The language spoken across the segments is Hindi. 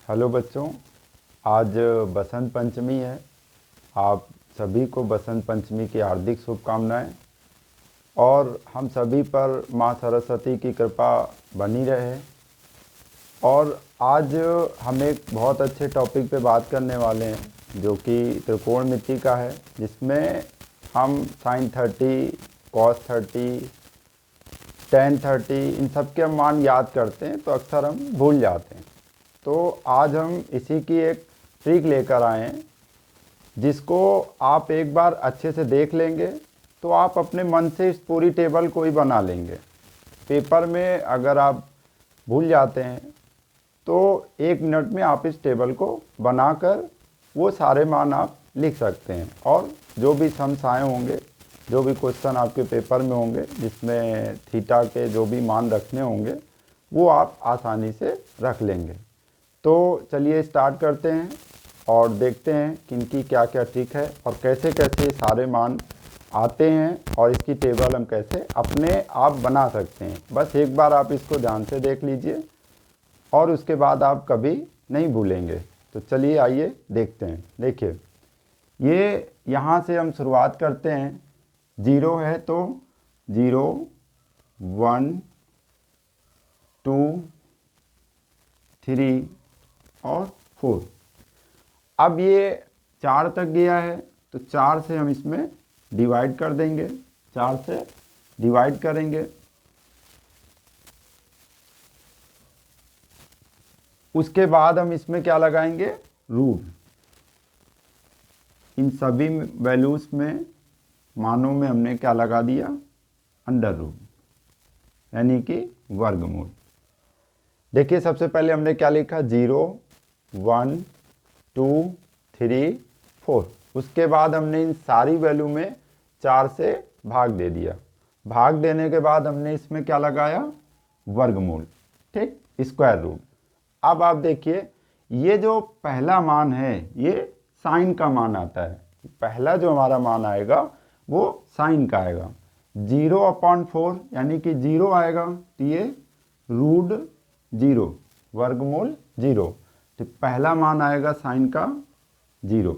हेलो बच्चों, आज बसंत पंचमी है। आप सभी को बसंत पंचमी की हार्दिक शुभकामनाएं और हम सभी पर माँ सरस्वती की कृपा बनी रहे। और आज हम एक बहुत अच्छे टॉपिक पे बात करने वाले हैं जो कि त्रिकोणमिति का है, जिसमें हम sin 30, cos 30, tan 30 इन सब के हम मान याद करते हैं तो अक्सर हम भूल जाते हैं। तो आज हम इसी की एक ट्रिक लेकर आए हैं, जिसको आप एक बार अच्छे से देख लेंगे तो आप अपने मन से इस पूरी टेबल को ही बना लेंगे। पेपर में अगर आप भूल जाते हैं तो 1 मिनट में आप इस टेबल को बनाकर वो सारे मान आप लिख सकते हैं। और जो भी सम्स आए होंगे, जो भी क्वेश्चन आपके पेपर में होंगे जिसमें थीटा के जो भी मान रखने होंगे, वो आप आसानी से रख लेंगे। तो चलिए स्टार्ट करते हैं और देखते हैं कि इनकी क्या क्या ट्रिक है और कैसे कैसे सारे मान आते हैं और इसकी टेबल हम कैसे अपने आप बना सकते हैं। बस एक बार आप इसको ध्यान से देख लीजिए और उसके बाद आप कभी नहीं भूलेंगे। तो चलिए आइए देखते हैं। देखिए, ये यहाँ से हम शुरुआत करते हैं। 0 है तो 0, 1, 2, 3 और 4। अब ये 4 तक गया है तो 4 से हम इसमें डिवाइड कर देंगे, 4 से डिवाइड करेंगे। उसके बाद हम इसमें क्या लगाएंगे, रूट। इन सभी वैल्यूज में, मानों में हमने क्या लगा दिया, अंडर रूट, यानी कि वर्गमूल। देखिए, सबसे पहले हमने क्या लिखा, 0, 1, 2, 3, 4। उसके बाद हमने इन सारी वैल्यू में 4 से भाग दे दिया। भाग देने के बाद हमने इसमें क्या लगाया, वर्गमूल, ठीक, स्क्वायर रूट। अब आप देखिए, ये जो पहला मान है ये साइन का मान आता है। पहला जो हमारा मान आएगा वो साइन का आएगा। 0/4 यानी कि 0 आएगा तो ये रूट 0, वर्गमूल 0। तो पहला मान आएगा साइन का 0।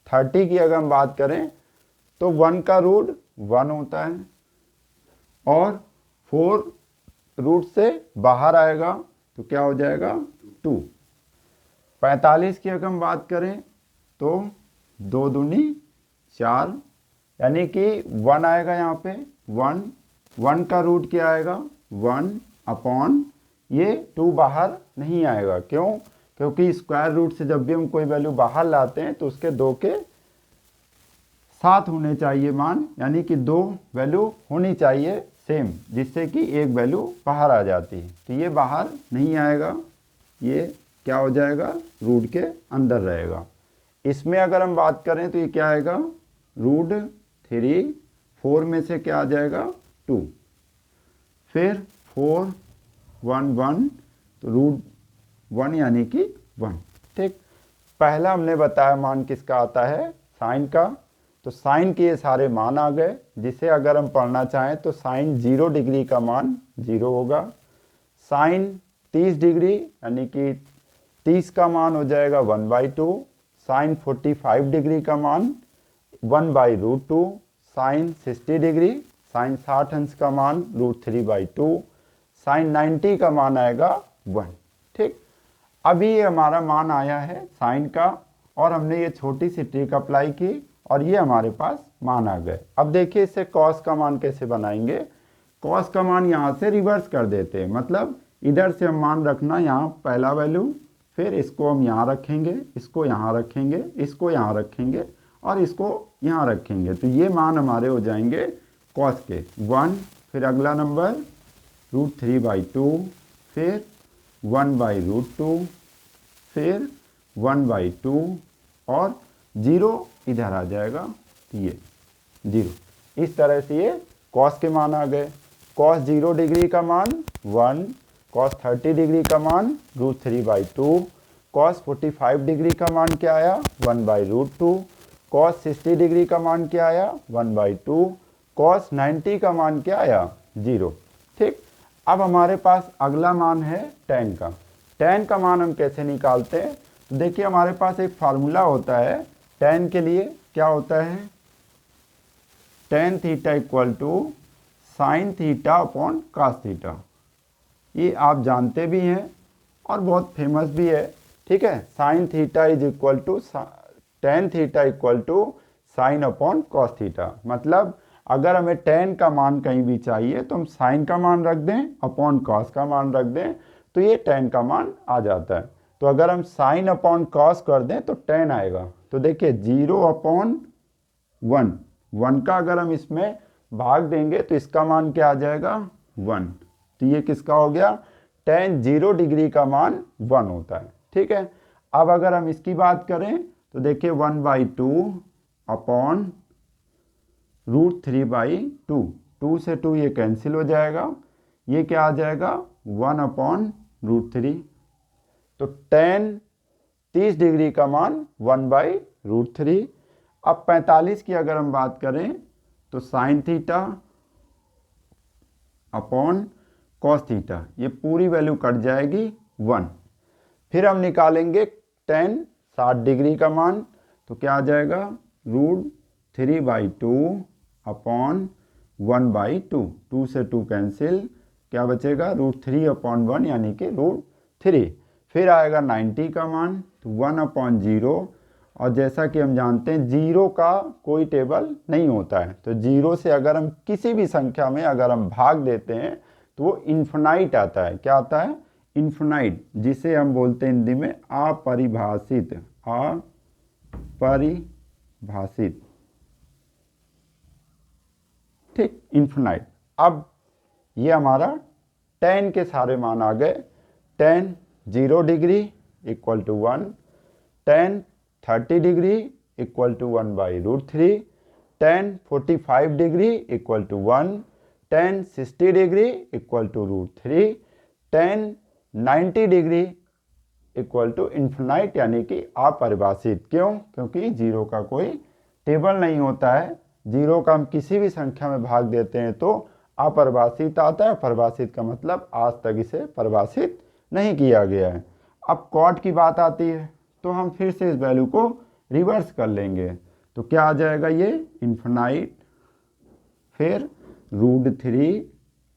30 की अगर हम बात करें तो 1 का रूट 1 होता है और 4 रूट से बाहर आएगा तो क्या हो जाएगा, 2। 45 की अगर हम बात करें तो 2 दूनी 4, यानी कि 1 आएगा यहाँ पे 1। 1 का रूट क्या आएगा, 1/, ये 2 बाहर नहीं आएगा। क्यों? क्योंकि स्क्वायर रूट से जब भी हम कोई वैल्यू बाहर लाते हैं तो उसके 2 के साथ होने चाहिए मान, यानी कि 2 वैल्यू होनी चाहिए सेम, जिससे कि एक वैल्यू बाहर आ जाती है। तो ये बाहर नहीं आएगा, ये क्या हो जाएगा, रूट के अंदर रहेगा। इसमें अगर हम बात करें तो ये क्या आएगा, रूट 3, 4 में से क्या आ जाएगा, 2, फिर 4, 1, 1, तो रूट 1 यानी कि 1, ठीक। पहला हमने बताया मान किसका आता है, साइन का। तो साइन के ये सारे मान आ गए, जिसे अगर हम पढ़ना चाहें तो साइन 0 डिग्री का मान 0 होगा। साइन 30 डिग्री यानी कि 30 का मान हो जाएगा 1/2। साइन 45 डिग्री का मान 1/√2। साइन 60 डिग्री, साइन 60 अंश का मान √3/2। साइन 90 का मान आएगा 1, ठीक। अभी ये हमारा मान आया है साइन का और हमने ये छोटी सी ट्रिक अप्लाई की और ये हमारे पास मान आ गए। अब देखिए, इससे कॉस का मान कैसे बनाएंगे। कॉस का मान यहाँ से रिवर्स कर देते हैं, मतलब इधर से हम मान रखना यहाँ पहला वैल्यू, फिर इसको हम यहाँ रखेंगे, इसको यहाँ रखेंगे, इसको यहाँ रखेंगे और इसको यहाँ रखेंगे। तो ये मान हमारे हो जाएंगे कॉस के 1, फिर अगला नंबर √3/2, फिर 1/√2, फिर 1/2 और 0 इधर आ जाएगा, ये 0। इस तरह से ये कॉस के मान आ गए। कॉस 0 डिग्री का मान 1, कॉस 30 डिग्री का मान √3/2, कॉस 45 डिग्री का मान क्या आया, 1/√2, कॉस 60 डिग्री का मान क्या आया, 1/2, कॉस 90 का मान क्या आया, 0, ठीक। अब हमारे पास अगला मान है tan का। tan का मान हम कैसे निकालते हैं? तो देखिए हमारे पास एक फार्मूला होता है tan के लिए, क्या होता है? tan theta equal to sine theta upon cos theta. ये आप जानते भी हैं और बहुत फेमस भी है, ठीक है। Sine theta is equal to tan theta equal to sine upon cos theta. मतलब अगर हमें tan का मान कहीं भी चाहिए तो हम साइन का मान रख दें अपॉन कॉस का मान रख दें तो ये tan का मान आ जाता है। तो अगर हम साइन अपॉन कॉस कर दें तो tan आएगा। तो देखिए 0/1, 1 का अगर हम इसमें भाग देंगे तो इसका मान क्या आ जाएगा? 1। तो ये किसका हो गया? tan 0 डिग्री का मान 1 होता है, ठीक है। अब अगर हम इसकी बात करें तो देखिए 1/2 अपॉन √3/2, 2 से 2 ये कैंसिल हो जाएगा, ये क्या आ जाएगा? 1/√3। तो tan 30 डिग्री का मान 1/√3। अब 45 की अगर हम बात करें तो sign theta upon cos theta, ये पूरी वैल्यू कट जाएगी 1। फिर हम निकालेंगे tan 60 डिग्री का मान, तो क्या आ जाएगा? √3/2 अपॉन 1/2, 2 से 2 कैंसिल, क्या बचेगा? √3/1 यानी कि √3। फिर आएगा 90 का मान, तो 1/0। और जैसा कि हम जानते हैं 0 का कोई टेबल नहीं होता है, तो 0 से अगर हम किसी भी संख्या में अगर हम भाग देते हैं तो वो इन्फिनाइट आता है। क्या आता है? इन्फिनाइट, जिसे हम बोलते हैं हिंदी में अपरिभाषित। अपरिभाषित, ठीक, इन्फिनाइट। अब ये हमारा tan के सारे मान आ गए। tan 0 degree equal to 1, tan 30 degree equal to 1/√3, tan 45 degree equal to 1, tan 60 degree equal to √3, tan 90 degree equal to infinite यानी कि अपरिभाषित। क्यों? क्योंकि 0 का कोई टेबल नहीं होता है। 0 का हम किसी भी संख्या में भाग देते हैं तो अपरिभाषित आता है। परिभाषित का मतलब आज तक इसे परिभाषित नहीं किया गया है। अब कॉट की बात आती है तो हम फिर से इस वैल्यू को रिवर्स कर लेंगे, तो क्या आ जाएगा? ये इन्फिनाइट, फिर √3,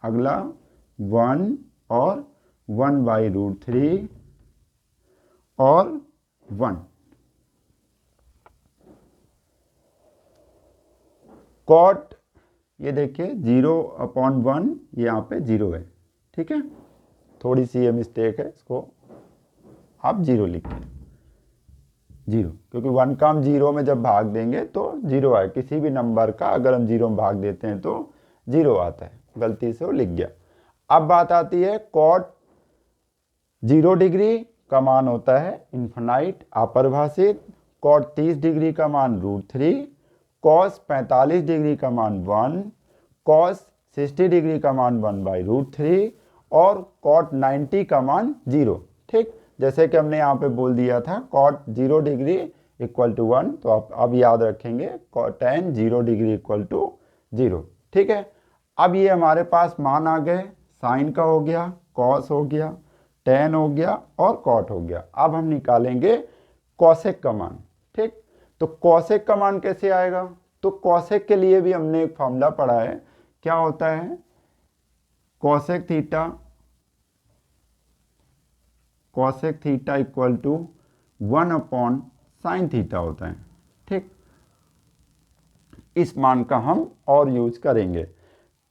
अगला 1 और 1/√3 और 1। कॉट, ये देखिए 0/1 यहाँ पे 0 है, ठीक है। थोड़ी सी ये मिस्टेक है, इसको आप 0 लिखिए, 0, क्योंकि 1 का हम 0 में जब भाग देंगे तो 0 आए। किसी भी नंबर का अगर हम 0 में भाग देते हैं तो 0 आता है, गलती से वो लिख गया। अब बात आती है कॉट 0 डिग्री का मान होता है इन्फिनाइट, अपरिभाषित। कॉट 30 डिग्री का मान √3, कॉस 45 डिग्री का मान 1, कॉस 60 डिग्री का मान 1/√3 और कॉट 90 का मान 0, ठीक। जैसे कि हमने यहाँ पे बोल दिया था कॉट 0 डिग्री इक्वल टू 1, तो आप अब याद रखेंगे tan 0 डिग्री इक्वल टू 0, ठीक है। अब ये हमारे पास मान आ गए, साइन का हो गया, कॉस हो गया, tan हो गया और कॉट हो गया। अब हम निकालेंगे कॉसेक का मान, ठीक। तो कॉसेक का मान कैसे आएगा? तो कॉसेक के लिए भी हमने एक फॉर्मूला पढ़ा है, क्या होता है? Cosec theta equal to 1/sin theta होता है, ठीक। इस मान का हम और यूज करेंगे।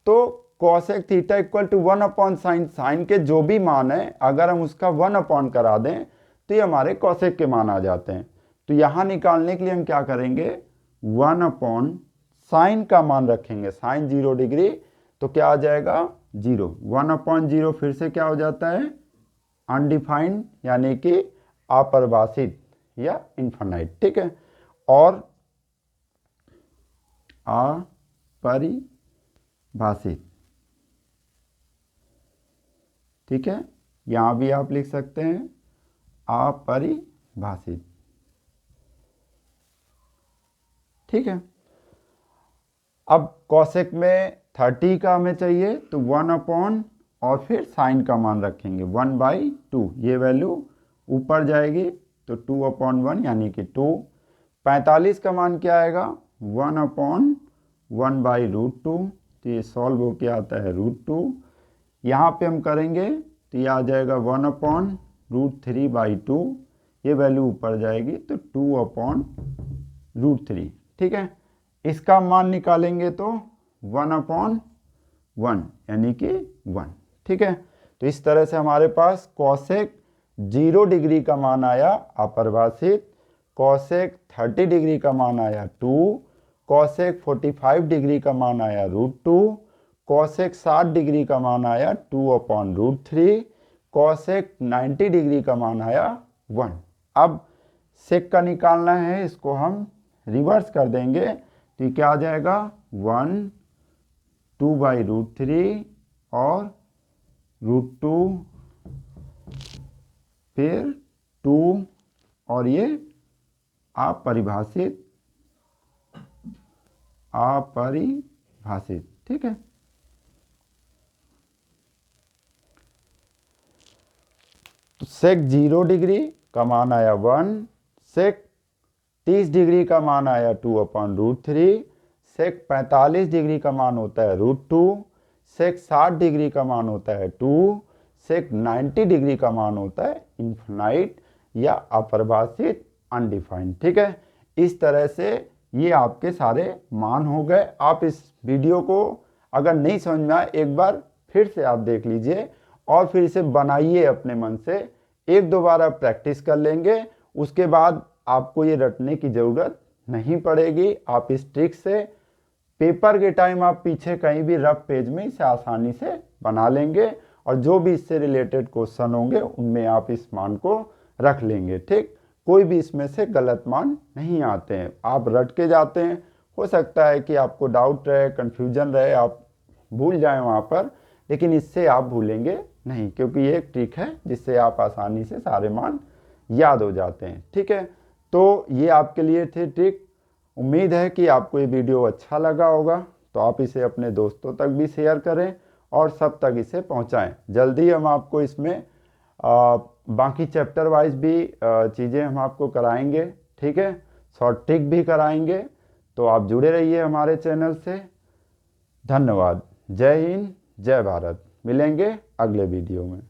तो cosec theta equal to 1/sin, sine के जो भी मान है अगर हम उसका 1 करा दें तो ये हमारे कॉसेक के मान आ जाते हैं। तो यहाँ निकालने के लिए हम क्या करेंगे? 1/sin का मान रखेंगे, साइन 0 डिग्री, तो क्या आ जाएगा? 0। 1/0 फिर से क्या हो जाता है? अनडिफाइंड यानी कि अपरिभाषित या इन्फिनाइट, ठीक है। और अपरिभाषित, ठीक है। यहां भी आप लिख सकते हैं अपरिभाषित, ठीक है। अब कॉसेक में 30 का हमें चाहिए तो 1/√3 और फिर साइन का मान रखेंगे 1/2, ये वैल्यू ऊपर जाएगी तो 2/1 यानी कि 2। 45 का मान क्या आएगा 1/1/√2, तो ये सॉल्व होके आता है √2। यहाँ पे हम करेंगे तो ये आ जाएगा 1/√3/2, ये वैल्यू ऊपर जाएगी तो 2/√3। ठीक है, इसका मान निकालेंगे तो 1/1 यानी कि 1। ठीक है, तो इस तरह से हमारे पास कॉसेक 0 डिग्री का मान आया अपरिभाषित, कॉसेक 30 डिग्री का मान आया 2, कॉसेक 45 डिग्री का मान आया √2, कॉसेक 60 डिग्री का मान आया 2/√3, कॉसेक 90 डिग्री का मान आया 1। अब सेक का निकालना है, इसको हम रिवर्स कर देंगे तो ये क्या आ जाएगा 1 2/√3 और √2 फिर 2 और ये अपरिभाषित। ठीक है, तो सेक 0 डिग्री का मान आया 1, सेक 30 डिग्री का मान आया 2/√3, सेक 45 डिग्री का मान होता है √2, सेक 60 डिग्री का मान होता है 2, सेक 90 डिग्री का मान होता है इन्फिनाइट या अपरिभाषित अनडिफाइंड। ठीक है, इस तरह से ये आपके सारे मान हो गए। आप इस वीडियो को अगर नहीं समझ में आए एक बार फिर से आप देख लीजिए और फिर इसे बनाइए अपने मन से, एक दो बार आप प्रैक्टिस कर लेंगे, उसके बाद आपको ये रटने की ज़रूरत नहीं पड़ेगी। आप इस ट्रिक से पेपर के टाइम आप पीछे कहीं भी रफ पेज में इसे आसानी से बना लेंगे और जो भी इससे रिलेटेड क्वेश्चन होंगे उनमें आप इस मान को रख लेंगे। ठीक, कोई भी इसमें से गलत मान नहीं आते हैं, आप रट के जाते हैं। हो सकता है कि आपको डाउट रहे, कन्फ्यूजन रहे, आप भूल जाएं वहाँ पर, लेकिन इससे आप भूलेंगे नहीं, क्योंकि ये एक ट्रिक है जिससे आप आसानी से सारे मान याद हो जाते हैं। ठीक है, तो ये आपके लिए थे ट्रिक। उम्मीद है कि आपको ये वीडियो अच्छा लगा होगा, तो आप इसे अपने दोस्तों तक भी शेयर करें और सब तक इसे पहुंचाएं। जल्दी हम आपको इसमें बाकी चैप्टर वाइज भी चीज़ें हम आपको कराएंगे। ठीक है, शॉर्ट ट्रिक भी कराएंगे, तो आप जुड़े रहिए हमारे चैनल से। धन्यवाद। जय हिंद, जय भारत। मिलेंगे अगले वीडियो में।